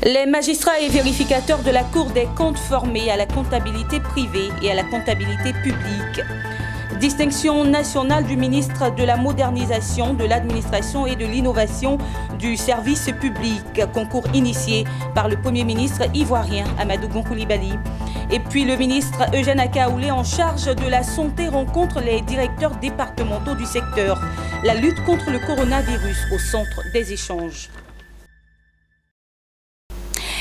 Les magistrats et vérificateurs de la Cour des comptes formés à la comptabilité privée et à la comptabilité publique. Distinction nationale du ministre de la Modernisation, de l'Administration et de l'Innovation du Service public. Concours initié par le Premier ministre ivoirien Amadou Gon Coulibaly. Et puis le ministre Eugène Akaoulé en charge de la santé rencontre les directeurs départementaux du secteur. La lutte contre le coronavirus au centre des échanges.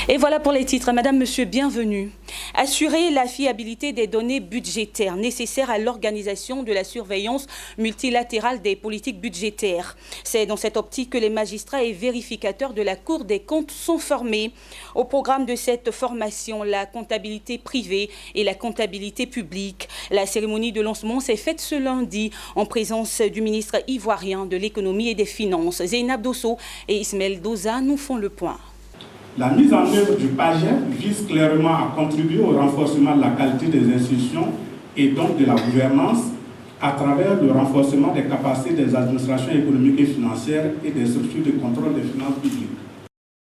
Et voilà pour les titres. Madame, Monsieur, bienvenue. Assurer la fiabilité des données budgétaires nécessaires à l'organisation de la surveillance multilatérale des politiques budgétaires. C'est dans cette optique que les magistrats et vérificateurs de la Cour des comptes sont formés. Au programme de cette formation, la comptabilité privée et la comptabilité publique. La cérémonie de lancement s'est faite ce lundi en présence du ministre ivoirien de l'économie et des finances. Zeynab Dosso et Ismaël Doza nous font le point. La mise en œuvre du PAGEF vise clairement à contribuer au renforcement de la qualité des institutions et donc de la gouvernance à travers le renforcement des capacités des administrations économiques et financières et des structures de contrôle des finances publiques.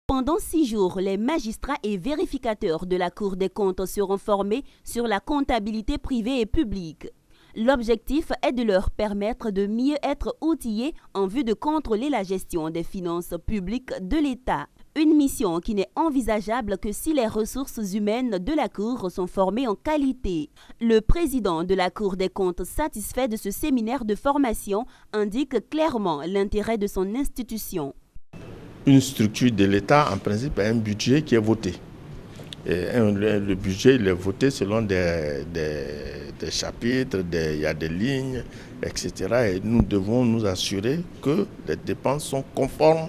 Pendant 6 jours, les magistrats et vérificateurs de la Cour des comptes seront formés sur la comptabilité privée et publique. L'objectif est de leur permettre de mieux être outillés en vue de contrôler la gestion des finances publiques de l'État. Une mission qui n'est envisageable que si les ressources humaines de la Cour sont formées en qualité. Le président de la Cour des comptes, satisfait de ce séminaire de formation, indique clairement l'intérêt de son institution. Une structure de l'État, en principe, a un budget qui est voté. Et le budget il est voté selon des chapitres, il y a des lignes, etc. Et nous devons nous assurer que les dépenses sont conformes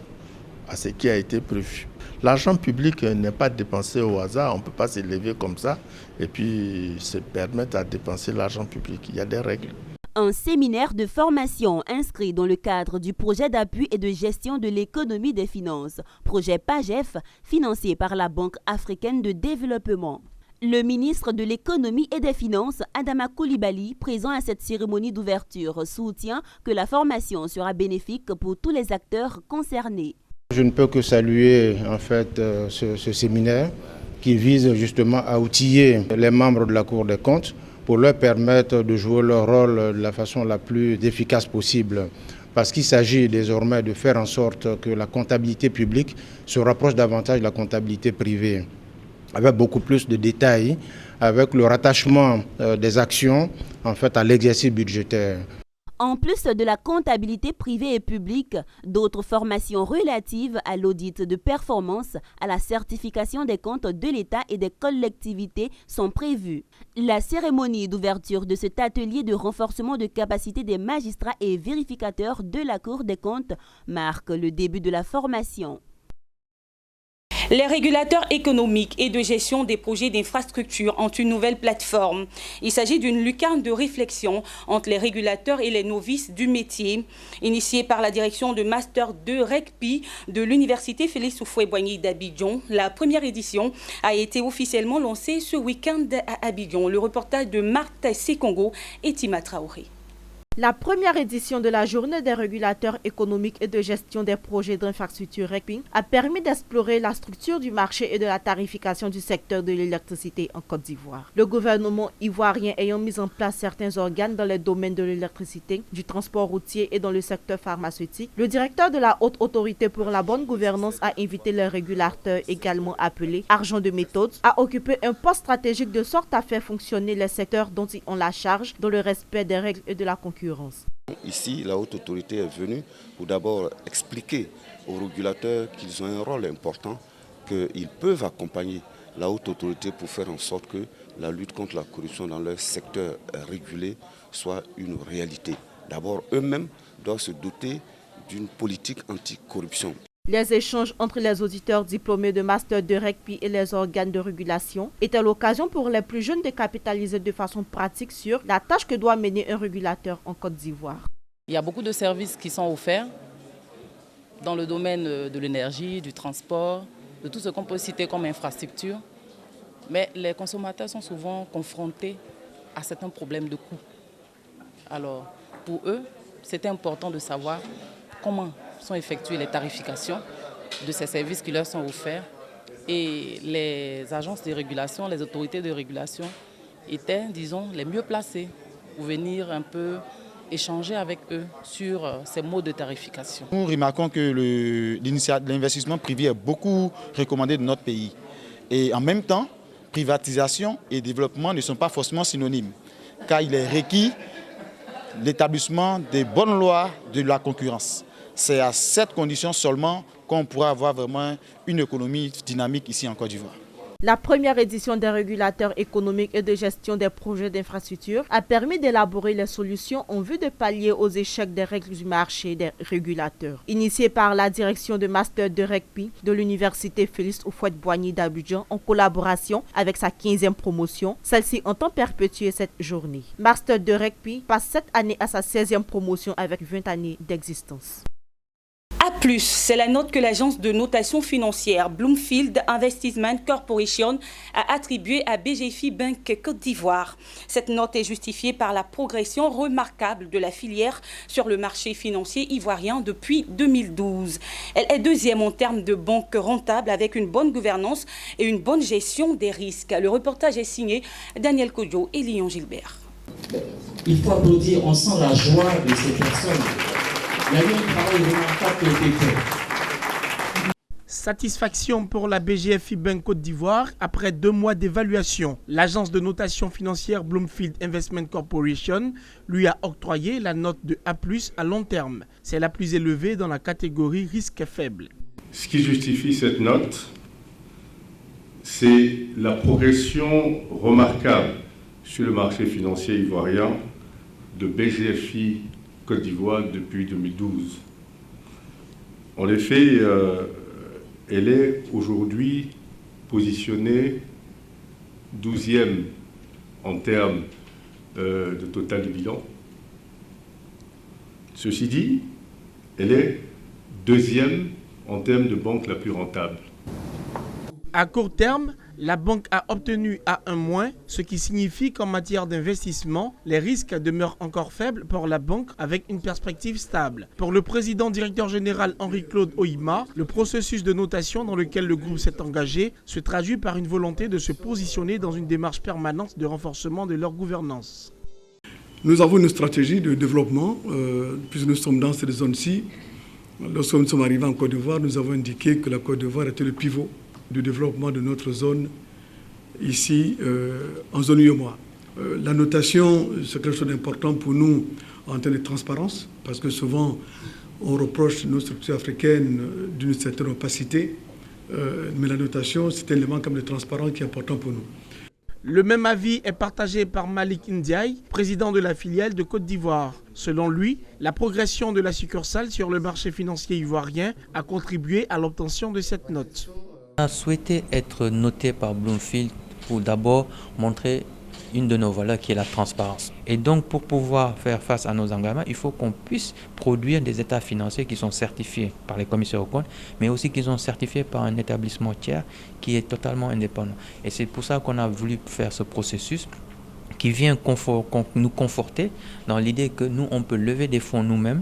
à ce qui a été prévu. L'argent public n'est pas dépensé au hasard, on ne peut pas se lever comme ça et puis se permettre à dépenser l'argent public. Il y a des règles. Un séminaire de formation inscrit dans le cadre du projet d'appui et de gestion de l'économie des finances, projet PAGEF, financé par la Banque africaine de développement. Le ministre de l'économie et des finances, Adama Coulibaly, présent à cette cérémonie d'ouverture, soutient que la formation sera bénéfique pour tous les acteurs concernés. Je ne peux que saluer en fait ce séminaire qui vise justement à outiller les membres de la Cour des comptes pour leur permettre de jouer leur rôle de la façon la plus efficace possible. Parce qu'il s'agit désormais de faire en sorte que la comptabilité publique se rapproche davantage de la comptabilité privée, avec beaucoup plus de détails, avec le rattachement des actions en fait à l'exercice budgétaire. En plus de la comptabilité privée et publique, d'autres formations relatives à l'audit de performance, à la certification des comptes de l'État et des collectivités sont prévues. La cérémonie d'ouverture de cet atelier de renforcement de capacité des magistrats et vérificateurs de la Cour des comptes marque le début de la formation. Les régulateurs économiques et de gestion des projets d'infrastructure ont une nouvelle plateforme. Il s'agit d'une lucarne de réflexion entre les régulateurs et les novices du métier. Initiée par la direction de Master 2 RECPI de l'Université Félix Houphouët-Boigny d'Abidjan, la première édition a été officiellement lancée ce week-end à Abidjan. Le reportage de Marthe Sekongo et Tima Traoré. La première édition de la Journée des régulateurs économiques et de gestion des projets d'infrastructure RECPI a permis d'explorer la structure du marché et de la tarification du secteur de l'électricité en Côte d'Ivoire. Le gouvernement ivoirien ayant mis en place certains organes dans les domaines de l'électricité, du transport routier et dans le secteur pharmaceutique, le directeur de la Haute Autorité pour la bonne gouvernance a invité les régulateurs, également appelés agents de méthode, à occuper un poste stratégique de sorte à faire fonctionner les secteurs dont ils ont la charge dans le respect des règles et de la concurrence. Ici, la haute autorité est venue pour d'abord expliquer aux régulateurs qu'ils ont un rôle important, qu'ils peuvent accompagner la haute autorité pour faire en sorte que la lutte contre la corruption dans leur secteur régulé soit une réalité. D'abord, eux-mêmes doivent se doter d'une politique anticorruption. Les échanges entre les auditeurs diplômés de Master de RECPI et les organes de régulation étaient l'occasion pour les plus jeunes de capitaliser de façon pratique sur la tâche que doit mener un régulateur en Côte d'Ivoire. Il y a beaucoup de services qui sont offerts dans le domaine de l'énergie, du transport, de tout ce qu'on peut citer comme infrastructure. Mais les consommateurs sont souvent confrontés à certains problèmes de coût. Alors, pour eux, c'est important de savoir comment sont effectuées les tarifications de ces services qui leur sont offerts Et les agences de régulation, les autorités de régulation étaient, disons, les mieux placées pour venir un peu échanger avec eux sur ces modes de tarification. Nous remarquons que l'investissement privé est beaucoup recommandé dans notre pays. Et en même temps, privatisation et développement ne sont pas forcément synonymes, car il est requis l'établissement des bonnes lois de la concurrence. C'est à cette condition seulement qu'on pourra avoir vraiment une économie dynamique ici en Côte d'Ivoire. La première édition des régulateurs économiques et de gestion des projets d'infrastructure a permis d'élaborer les solutions en vue de pallier aux échecs des règles du marché des régulateurs. Initiée par la direction de Master de RECPI de l'Université Félix Houphouët-Boigny d'Abidjan en collaboration avec sa 15e promotion, celle-ci entend perpétuer cette journée. Master de RECPI passe cette année à sa 16e promotion avec 20 années d'existence. A+, c'est la note que l'agence de notation financière Bloomfield Investment Corporation a attribuée à BGFI Bank Côte d'Ivoire. Cette note est justifiée par la progression remarquable de la filière sur le marché financier ivoirien depuis 2012. Elle est deuxième en termes de banque rentable avec une bonne gouvernance et une bonne gestion des risques. Le reportage est signé Daniel Kodjo et Lyon Gilbert. Il faut applaudir, on sent la joie de ces personnes. Il y a eu un travail remarquable qui a été fait. Satisfaction pour la BGFI Bank Côte d'Ivoire après 2 mois d'évaluation. L'agence de notation financière Bloomfield Investment Corporation lui a octroyé la note de A+ à long terme. C'est la plus élevée dans la catégorie risque faible. Ce qui justifie cette note, c'est la progression remarquable sur le marché financier ivoirien de BGFI Côte d'Ivoire depuis 2012. En effet, elle est aujourd'hui positionnée 12e en termes de total du bilan. Ceci dit, elle est 2e en termes de banque la plus rentable. À court terme, la banque a obtenu A1-, ce qui signifie qu'en matière d'investissement, les risques demeurent encore faibles pour la banque avec une perspective stable. Pour le président directeur général Henri-Claude Oima, le processus de notation dans lequel le groupe s'est engagé se traduit par une volonté de se positionner dans une démarche permanente de renforcement de leur gouvernance. Nous avons une stratégie de développement, puisque nous sommes dans cette zone-ci. Lorsque nous sommes arrivés en Côte d'Ivoire, nous avons indiqué que la Côte d'Ivoire était le pivot du développement de notre zone ici en zone UEMOA. La notation, c'est quelque chose d'important pour nous en termes de transparence, parce que souvent on reproche nos structures africaines d'une certaine opacité, mais la notation, c'est un élément comme de transparence qui est important pour nous. Le même avis est partagé par Malik Ndiaye, président de la filiale de Côte d'Ivoire. Selon lui, la progression de la succursale sur le marché financier ivoirien a contribué à l'obtention de cette note. On a souhaité être noté par Bloomfield pour d'abord montrer une de nos valeurs qui est la transparence. Et donc pour pouvoir faire face à nos engagements, il faut qu'on puisse produire des états financiers qui sont certifiés par les commissaires aux comptes, mais aussi qui sont certifiés par un établissement tiers qui est totalement indépendant. Et c'est pour ça qu'on a voulu faire ce processus qui vient nous conforter dans l'idée que nous, on peut lever des fonds nous-mêmes,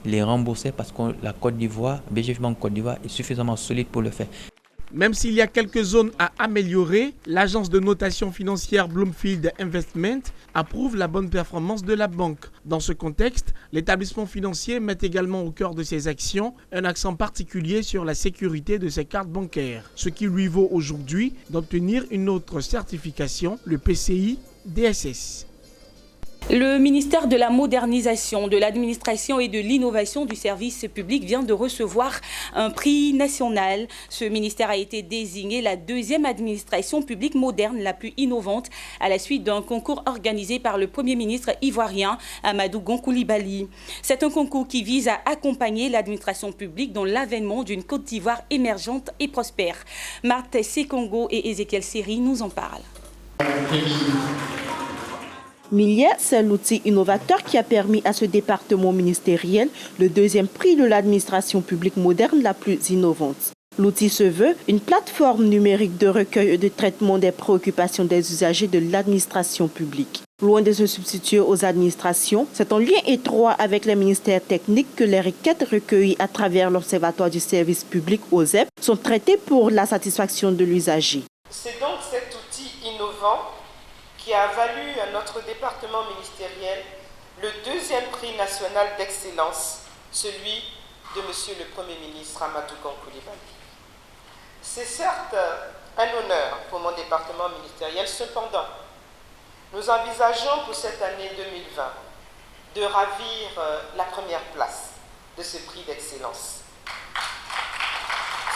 les rembourser parce que la Côte d'Ivoire, BGF Bank Côte d'Ivoire est suffisamment solide pour le faire. Même s'il y a quelques zones à améliorer, l'agence de notation financière Bloomfield Investment approuve la bonne performance de la banque. Dans ce contexte, l'établissement financier met également au cœur de ses actions un accent particulier sur la sécurité de ses cartes bancaires, ce qui lui vaut aujourd'hui d'obtenir une autre certification, le PCI DSS. Le ministère de la Modernisation, de l'Administration et de l'Innovation du service public vient de recevoir un prix national. Ce ministère a été désigné la 2e administration publique moderne la plus innovante à la suite d'un concours organisé par le Premier ministre ivoirien Amadou Gon Coulibaly. C'est un concours qui vise à accompagner l'administration publique dans l'avènement d'une Côte d'Ivoire émergente et prospère. Marthe Sekongo et Ezekiel Seri nous en parlent. Millier, c'est l'outil innovateur qui a permis à ce département ministériel le 2e prix de l'administration publique moderne la plus innovante. L'outil se veut une plateforme numérique de recueil et de traitement des préoccupations des usagers de l'administration publique. Loin de se substituer aux administrations, c'est en lien étroit avec les ministères techniques que les requêtes recueillies à travers l'Observatoire du service public OSEP sont traitées pour la satisfaction de l'usager. C'est donc cet outil innovant qui a valu à notre département ministériel le 2e prix national d'excellence, celui de Monsieur le Premier ministre Amadou Coulibaly. C'est certes un honneur pour mon département ministériel, cependant, nous envisageons pour cette année 2020 de ravir la première place de ce prix d'excellence.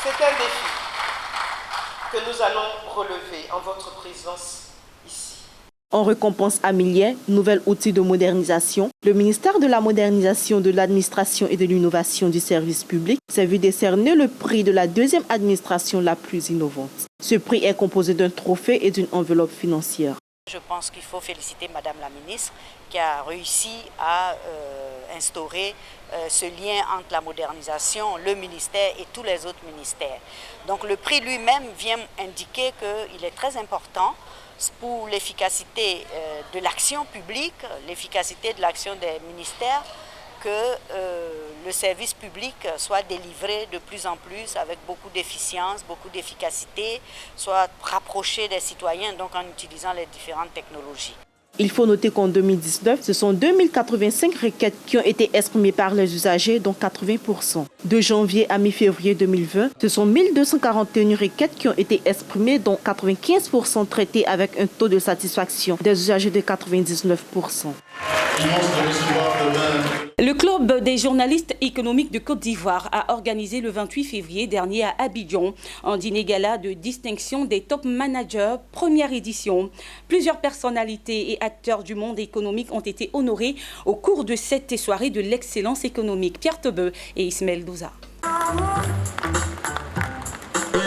C'est un défi que nous allons relever en votre présence ici. En récompense à Milliers, nouvel outil de modernisation, le ministère de la Modernisation de l'Administration et de l'Innovation du Service public s'est vu décerner le prix de la 2e administration la plus innovante. Ce prix est composé d'un trophée et d'une enveloppe financière. Je pense qu'il faut féliciter Madame la ministre qui a réussi à instaurer ce lien entre la modernisation, le ministère et tous les autres ministères. Donc le prix lui-même vient indiquer qu'il est très important pour l'efficacité de l'action publique, l'efficacité de l'action des ministères, que le service public soit délivré de plus en plus avec beaucoup d'efficience, beaucoup d'efficacité, soit rapproché des citoyens, donc en utilisant les différentes technologies. Il faut noter qu'en 2019, ce sont 2085 requêtes qui ont été exprimées par les usagers, dont 80%. De janvier à mi-février 2020, ce sont 1241 requêtes qui ont été exprimées, dont 95% traitées avec un taux de satisfaction des usagers de 99%. Le Club des journalistes économiques de Côte d'Ivoire a organisé le 28 février dernier à Abidjan un dîner gala de distinction des top managers, première édition. Plusieurs personnalités et acteurs du monde économique ont été honorés au cours de cette soirée de l'excellence économique. Pierre Tebeu et Ismaël Douza.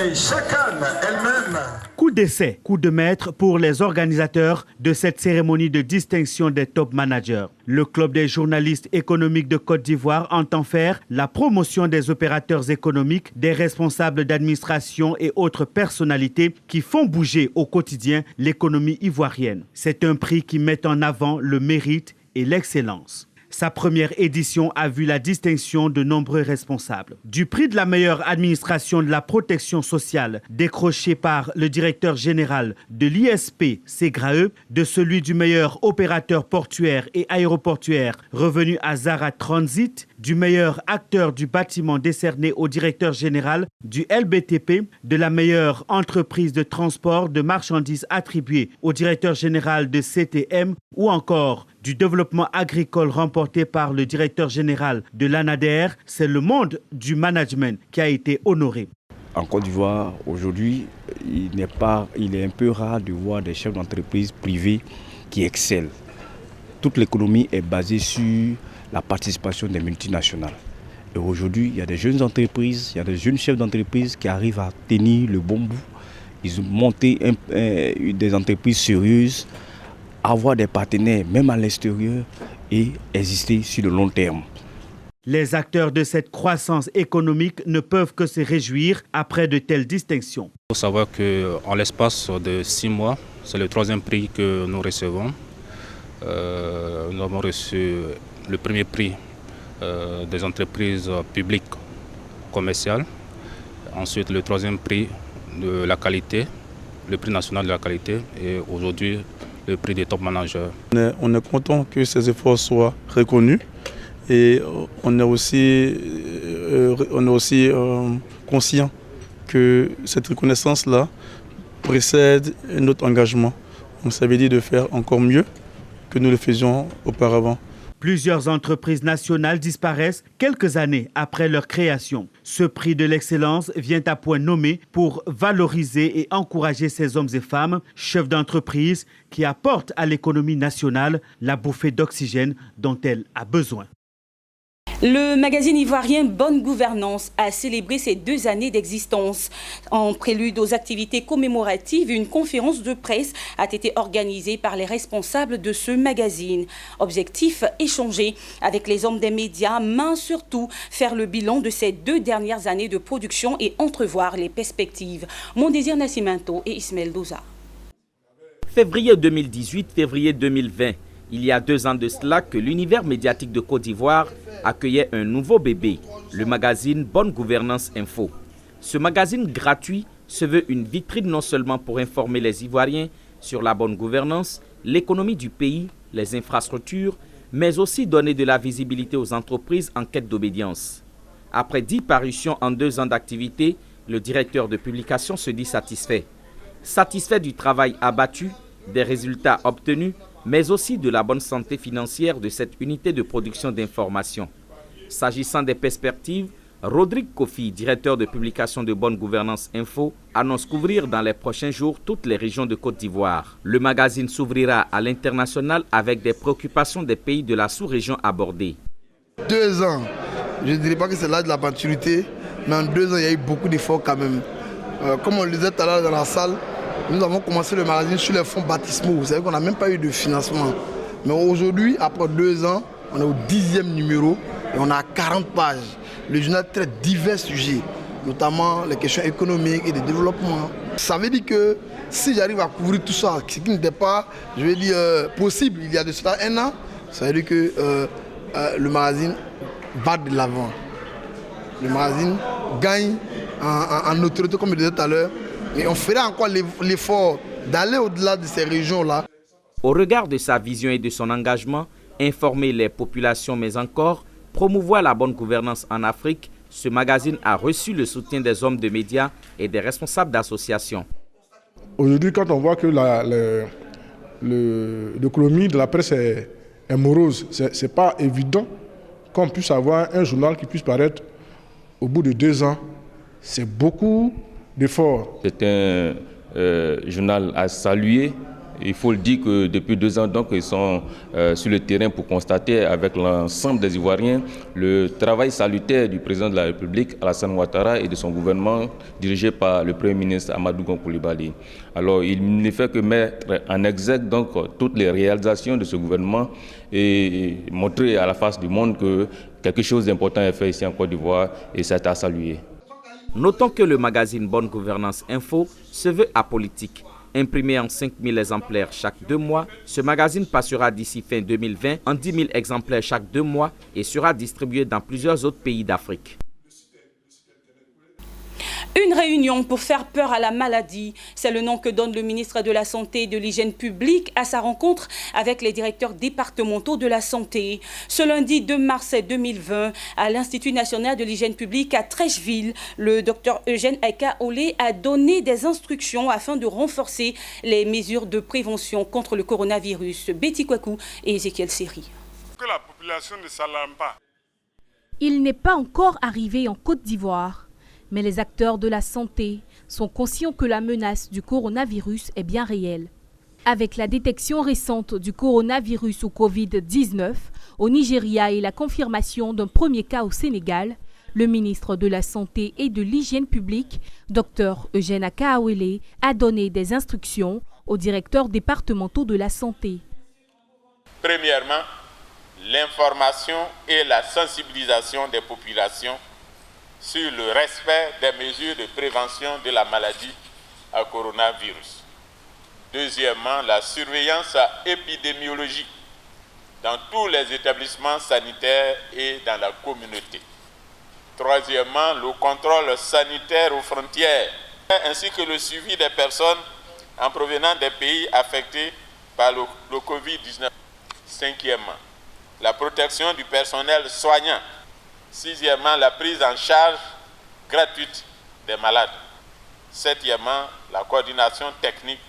Et chacun elle-même. Coup d'essai, coup de maître pour les organisateurs de cette cérémonie de distinction des top managers. Le Club des journalistes économiques de Côte d'Ivoire entend faire la promotion des opérateurs économiques, des responsables d'administration et autres personnalités qui font bouger au quotidien l'économie ivoirienne. C'est un prix qui met en avant le mérite et l'excellence. Sa première édition a vu la distinction de nombreux responsables. Du prix de la meilleure administration de la protection sociale, décroché par le directeur général de l'ISP, Ségrae, de celui du meilleur opérateur portuaire et aéroportuaire, revenu à Zara Transit, du meilleur acteur du bâtiment décerné au directeur général du LBTP, de la meilleure entreprise de transport de marchandises attribuée au directeur général de CTM ou encore du développement agricole remporté par le directeur général de l'ANADER, c'est le monde du management qui a été honoré. En Côte d'Ivoire, aujourd'hui, il est un peu rare de voir des chefs d'entreprise privés qui excellent. Toute l'économie est basée sur la participation des multinationales. Et aujourd'hui, il y a des jeunes entreprises, il y a des jeunes chefs d'entreprise qui arrivent à tenir le bon bout. Ils ont monté des entreprises sérieuses, avoir des partenaires même à l'extérieur et exister sur le long terme. Les acteurs de cette croissance économique ne peuvent que se réjouir après de telles distinctions. Il faut savoir qu'en l'espace de 6 mois, c'est le 3e prix que nous recevons. Nous avons reçu le premier prix des entreprises publiques commerciales. Ensuite, le 3e prix de la qualité, le prix national de la qualité et aujourd'hui le prix des top managers. On est content que ces efforts soient reconnus et on est aussi conscient que cette reconnaissance-là précède notre engagement. Donc ça veut dire de faire encore mieux que nous le faisions auparavant. Plusieurs entreprises nationales disparaissent quelques années après leur création. Ce prix de l'excellence vient à point nommé pour valoriser et encourager ces hommes et femmes, chefs d'entreprise, qui apportent à l'économie nationale la bouffée d'oxygène dont elle a besoin. Le magazine ivoirien Bonne Gouvernance a célébré ses 2 années d'existence. En prélude aux activités commémoratives, une conférence de presse a été organisée par les responsables de ce magazine. Objectif, échanger avec les hommes des médias, mais surtout faire le bilan de ces 2 dernières années de production et entrevoir les perspectives. Mondésir Nascimento et Ismaël Doza. Février 2018, février 2020. Il y a 2 ans de cela que l'univers médiatique de Côte d'Ivoire accueillait un nouveau bébé, le magazine Bonne Gouvernance Info. Ce magazine gratuit se veut une vitrine non seulement pour informer les Ivoiriens sur la bonne gouvernance, l'économie du pays, les infrastructures, mais aussi donner de la visibilité aux entreprises en quête d'obédience. Après 10 parutions en 2 ans d'activité, le directeur de publication se dit satisfait. Satisfait du travail abattu, des résultats obtenus, mais aussi de la bonne santé financière de cette unité de production d'information. S'agissant des perspectives, Rodrigue Kofi, directeur de publication de Bonne Gouvernance Info, annonce couvrir dans les prochains jours toutes les régions de Côte d'Ivoire. Le magazine s'ouvrira à l'international avec des préoccupations des pays de la sous-région abordées. 2 ans, je ne dirais pas que c'est l'âge de la maturité, mais en 2 ans, il y a eu beaucoup d'efforts quand même. Comme on le disait tout à l'heure dans la salle, nous avons commencé le magazine sur les fonds baptismaux. Vous savez qu'on n'a même pas eu de financement. Mais aujourd'hui, après 2 ans, on est au 10e numéro et on a 40 pages. Le journal traite divers sujets, notamment les questions économiques et de développement. Ça veut dire que si j'arrive à couvrir tout ça, ce qui n'était pas, je vais dire, possible il y a de cela 1 an, ça veut dire que le magazine va de l'avant. Le magazine gagne en autorité, comme je disais tout à l'heure. Et on fera encore l'effort d'aller au-delà de ces régions-là. Au regard de sa vision et de son engagement, informer les populations, mais encore promouvoir la bonne gouvernance en Afrique, ce magazine a reçu le soutien des hommes de médias et des responsables d'associations. Aujourd'hui, quand on voit que l'économie de la presse est morose, ce n'est pas évident qu'on puisse avoir un journal qui puisse paraître au bout de 2 ans. C'est beaucoup d'efforts. C'est un journal à saluer. Il faut le dire que depuis 2 ans, donc, ils sont sur le terrain pour constater avec l'ensemble des Ivoiriens le travail salutaire du président de la République, Alassane Ouattara, et de son gouvernement dirigé par le Premier ministre Amadou Gon Coulibaly. Alors, il ne fait que mettre en exergue donc, toutes les réalisations de ce gouvernement et montrer à la face du monde que quelque chose d'important est fait ici en Côte d'Ivoire et c'est à saluer. Notons que le magazine Bonne Gouvernance Info se veut apolitique. Imprimé en 5000 exemplaires chaque 2 mois, ce magazine passera d'ici fin 2020 en 10 000 exemplaires chaque 2 mois et sera distribué dans plusieurs autres pays d'Afrique. Une réunion pour faire peur à la maladie, c'est le nom que donne le ministre de la Santé et de l'Hygiène publique à sa rencontre avec les directeurs départementaux de la santé. Ce lundi 2 mars 2020, à l'Institut national de l'hygiène publique à Trècheville, le docteur Eugène Eka-Olé a donné des instructions afin de renforcer les mesures de prévention contre le coronavirus. Betty Kwaku et Ezekiel Seri. Que la population ne s'alarme pas. Il n'est pas encore arrivé en Côte d'Ivoire. Mais les acteurs de la santé sont conscients que la menace du coronavirus est bien réelle. Avec la détection récente du coronavirus ou Covid-19 au Nigeria et la confirmation d'un premier cas au Sénégal, le ministre de la Santé et de l'Hygiène publique, Dr Eugène Eka-Olé, a donné des instructions aux directeurs départementaux de la santé. Premièrement, l'information et la sensibilisation des populations sur le respect des mesures de prévention de la maladie à coronavirus. Deuxièmement, la surveillance épidémiologique dans tous les établissements sanitaires et dans la communauté. Troisièmement, le contrôle sanitaire aux frontières, ainsi que le suivi des personnes en provenance des pays affectés par le Covid-19. Cinquièmement, la protection du personnel soignant. Sixièmement, la prise en charge gratuite des malades. Septièmement, la coordination technique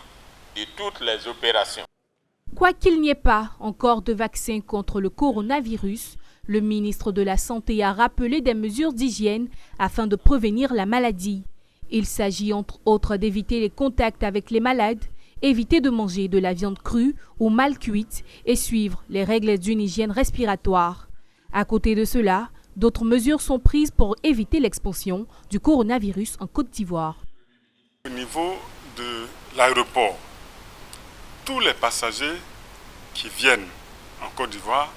de toutes les opérations. Quoiqu'il n'y ait pas encore de vaccin contre le coronavirus, le ministre de la Santé a rappelé des mesures d'hygiène afin de prévenir la maladie. Il s'agit entre autres d'éviter les contacts avec les malades, éviter de manger de la viande crue ou mal cuite et suivre les règles d'une hygiène respiratoire. À côté de cela, D'autres mesures sont prises pour éviter l'expansion du coronavirus en Côte d'Ivoire. Au niveau de l'aéroport, tous les passagers qui viennent en Côte d'Ivoire,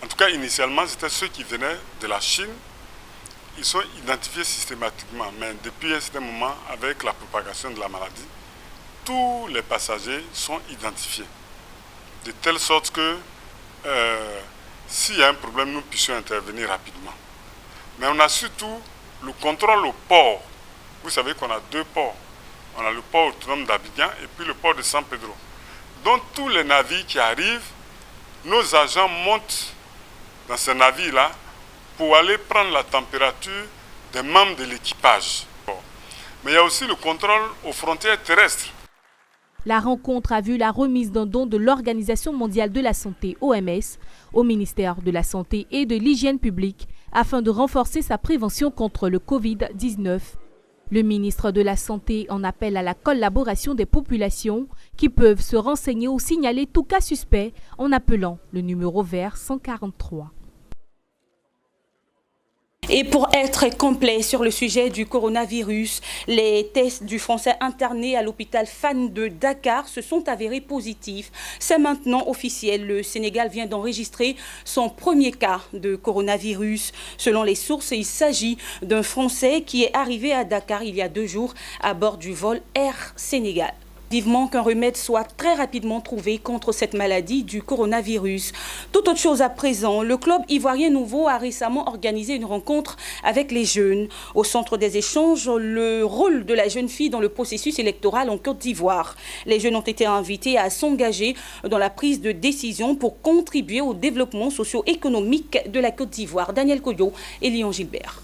en tout cas initialement c'était ceux qui venaient de la Chine, ils sont identifiés systématiquement, mais depuis un certain moment, avec la propagation de la maladie, tous les passagers sont identifiés. De telle sorte que s'il y a un problème, nous puissions intervenir rapidement. Mais on a surtout le contrôle au port. Vous savez qu'on a deux ports. On a le port autonome d'Abidjan et puis le port de San Pedro. Donc tous les navires qui arrivent, nos agents montent dans ces navires-là pour aller prendre la température des membres de l'équipage. Mais il y a aussi le contrôle aux frontières terrestres. La rencontre a vu la remise d'un don de l'Organisation mondiale de la santé, OMS, au ministère de la Santé et de l'Hygiène publique afin de renforcer sa prévention contre le Covid-19. Le ministre de la Santé en appelle à la collaboration des populations qui peuvent se renseigner ou signaler tout cas suspect en appelant le numéro vert 143. Et pour être complet sur le sujet du coronavirus, les tests du Français interné à l'hôpital Fann de Dakar se sont avérés positifs. C'est maintenant officiel. Le Sénégal vient d'enregistrer son premier cas de coronavirus. Selon les sources, il s'agit d'un Français qui est arrivé à Dakar il y a 2 jours à bord du vol Air Sénégal. Vivement qu'un remède soit très rapidement trouvé contre cette maladie du coronavirus. Tout autre chose à présent, le club ivoirien nouveau a récemment organisé une rencontre avec les jeunes. Au centre des échanges, le rôle de la jeune fille dans le processus électoral en Côte d'Ivoire. Les jeunes ont été invités à s'engager dans la prise de décision pour contribuer au développement socio-économique de la Côte d'Ivoire. Daniel Koyo et Lyon Gilbert.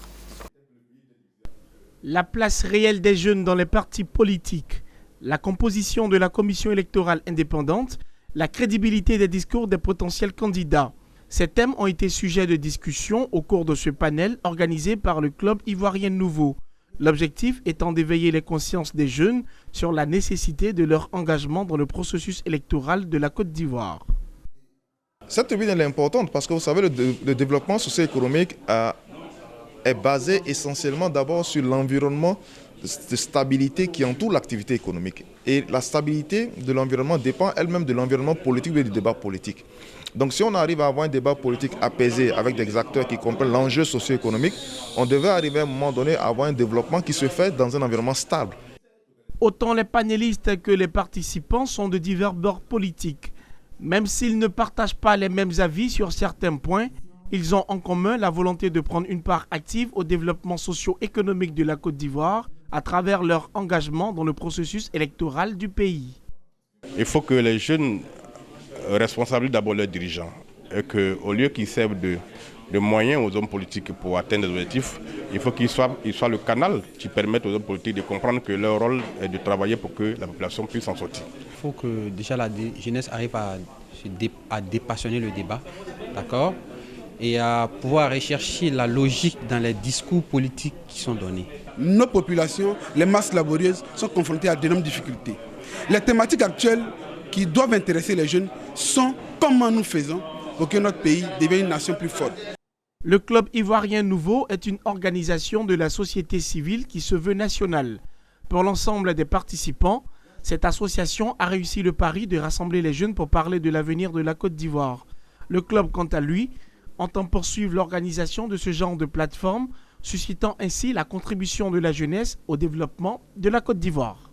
La place réelle des jeunes dans les partis politiques, la composition de la commission électorale indépendante, la crédibilité des discours des potentiels candidats. Ces thèmes ont été sujets de discussion au cours de ce panel organisé par le Club ivoirien nouveau. L'objectif étant d'éveiller les consciences des jeunes sur la nécessité de leur engagement dans le processus électoral de la Côte d'Ivoire. Cette tribune est importante parce que vous savez, le développement socio-économique est basé essentiellement d'abord sur l'environnement de stabilité qui entoure l'activité économique. Et la stabilité de l'environnement dépend elle-même de l'environnement politique et du débat politique. Donc si on arrive à avoir un débat politique apaisé avec des acteurs qui comprennent l'enjeu socio-économique, on devrait arriver à un moment donné à avoir un développement qui se fait dans un environnement stable. Autant les panélistes que les participants sont de divers bords politiques. Même s'ils ne partagent pas les mêmes avis sur certains points, ils ont en commun la volonté de prendre une part active au développement socio-économique de la Côte d'Ivoire à travers leur engagement dans le processus électoral du pays. Il faut que les jeunes responsabilisent d'abord leurs dirigeants et qu'au lieu qu'ils servent de moyens aux hommes politiques pour atteindre des objectifs, il faut qu'ils soient le canal qui permette aux hommes politiques de comprendre que leur rôle est de travailler pour que la population puisse s'en sortir. Il faut que déjà la jeunesse arrive à dépassionner le débat, d'accord ? Et à pouvoir rechercher la logique dans les discours politiques qui sont donnés. Nos populations, les masses laborieuses, sont confrontées à d'énormes difficultés. Les thématiques actuelles qui doivent intéresser les jeunes sont comment nous faisons pour que notre pays devienne une nation plus forte. Le Club ivoirien nouveau est une organisation de la société civile qui se veut nationale. Pour l'ensemble des participants, cette association a réussi le pari de rassembler les jeunes pour parler de l'avenir de la Côte d'Ivoire. Le club, quant à lui, entend poursuivre l'organisation de ce genre de plateforme, suscitant ainsi la contribution de la jeunesse au développement de la Côte d'Ivoire.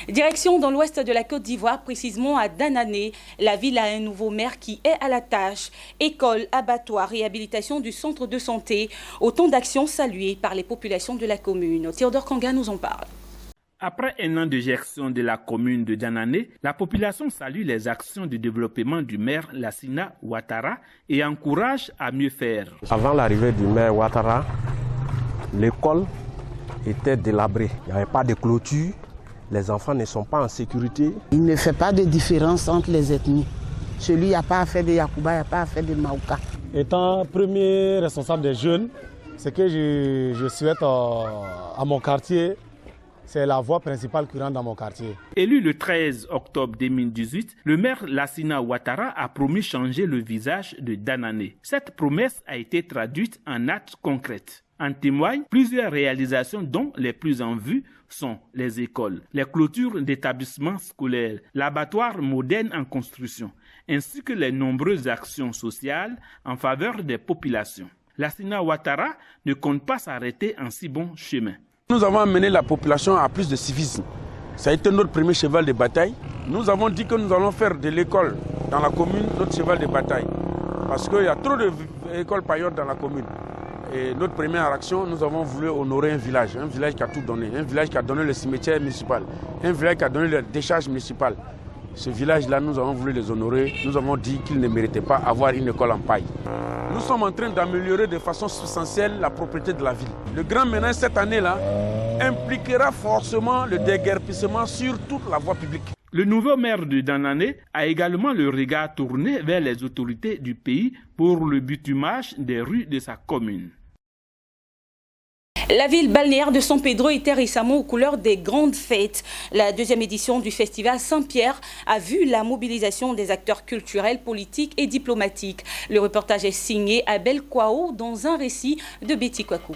Direction dans l'ouest de la Côte d'Ivoire, précisément à Danané. La ville a un nouveau maire qui est à la tâche. École, abattoir, réhabilitation du centre de santé. Autant d'actions saluées par les populations de la commune. Théodore Kanga nous en parle. Après un an de gestion de la commune de Danané, la population salue les actions de développement du maire Lassina Ouattara et encourage à mieux faire. Avant l'arrivée du maire Ouattara, l'école était délabrée. Il n'y avait pas de clôture, les enfants ne sont pas en sécurité. Il ne fait pas de différence entre les ethnies. Celui qui n'a pas fait de Yakuba, il n'a pas fait de Maouka. Étant premier responsable des jeunes, ce que je souhaite à mon quartier, c'est la voie principale qui rentre dans mon quartier. Élu le 13 octobre 2018, le maire Lassina Ouattara a promis changer le visage de Danané. Cette promesse a été traduite en actes concrets. En témoignent plusieurs réalisations dont les plus en vue sont les écoles, les clôtures d'établissements scolaires, l'abattoir moderne en construction, ainsi que les nombreuses actions sociales en faveur des populations. Lassina Ouattara ne compte pas s'arrêter en si bon chemin. Nous avons amené la population à plus de civisme. Ça a été notre premier cheval de bataille. Nous avons dit que nous allons faire de l'école dans la commune notre cheval de bataille. Parce qu'il y a trop d'écoles payantes dans la commune. Et notre première action, nous avons voulu honorer un village qui a tout donné, un village qui a donné le cimetière municipal, un village qui a donné la décharge municipale. Ce village-là, nous avons voulu les honorer. Nous avons dit qu'ils ne méritaient pas avoir une école en paille. Nous sommes en train d'améliorer de façon substantielle la propriété de la ville. Le grand ménage cette année-là impliquera forcément le déguerpissement sur toute la voie publique. Le nouveau maire de Danané a également le regard tourné vers les autorités du pays pour le bitumage des rues de sa commune. La ville balnéaire de San Pedro était récemment aux couleurs des grandes fêtes. La deuxième édition du festival Saint-Pierre a vu la mobilisation des acteurs culturels, politiques et diplomatiques. Le reportage est signé Abel Kwao dans un récit de Betty Kwaku.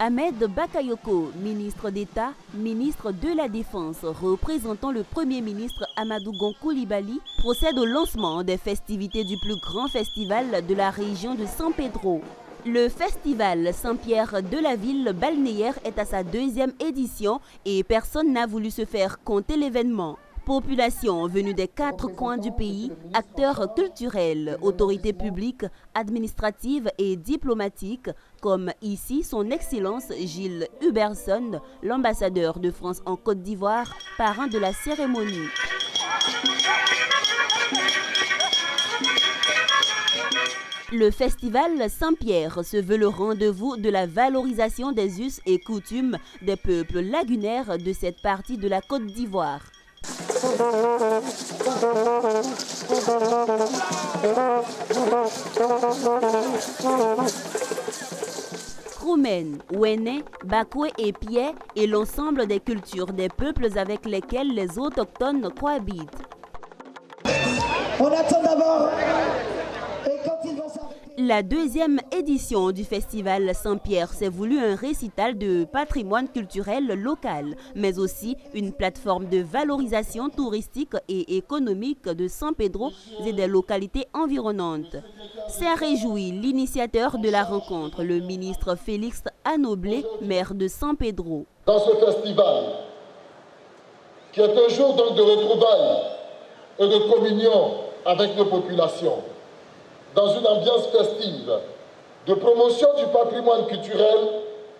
Ahmed Bakayoko, ministre d'État, ministre de la Défense, représentant le Premier ministre Amadou Gon Coulibaly, procède au lancement des festivités du plus grand festival de la région de San Pedro. Le festival Saint-Pierre de la ville balnéaire est à sa deuxième édition et personne n'a voulu se faire compter l'événement. Population venue des 4 coins du pays, acteurs culturels, autorités publiques, administratives et diplomatiques, comme ici son Excellence Gilles Huberson, l'ambassadeur de France en Côte d'Ivoire, parrain de la cérémonie. Le festival Saint-Pierre se veut le rendez-vous de la valorisation des us et coutumes des peuples lagunaires de cette partie de la Côte d'Ivoire. Kroumen, Wene, Bakwe et Pied et l'ensemble des cultures des peuples avec lesquels les autochtones cohabitent. On attend d'abord. La deuxième édition du festival Saint-Pierre s'est voulu un récital de patrimoine culturel local, mais aussi une plateforme de valorisation touristique et économique de San Pedro et des localités environnantes. S'est réjoui l'initiateur de la rencontre, le ministre Félix Anoblé, maire de San Pedro. Dans ce festival, qui est un jour donc de retrouvailles et de communion avec nos populations, dans une ambiance festive, de promotion du patrimoine culturel,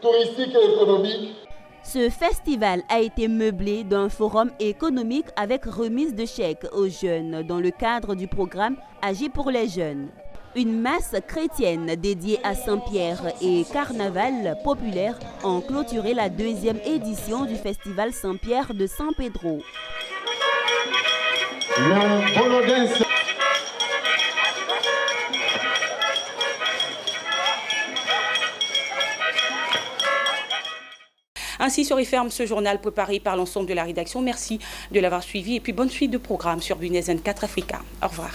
touristique et économique. Ce festival a été meublé d'un forum économique avec remise de chèques aux jeunes dans le cadre du programme Agir pour les jeunes. Une masse chrétienne dédiée à Saint-Pierre et carnaval populaire ont clôturé la deuxième édition du festival Saint-Pierre de San Pedro. Ainsi se referme ce journal préparé par l'ensemble de la rédaction. Merci de l'avoir suivi et puis bonne suite de programmes sur Bunez 4 Africa. Au revoir.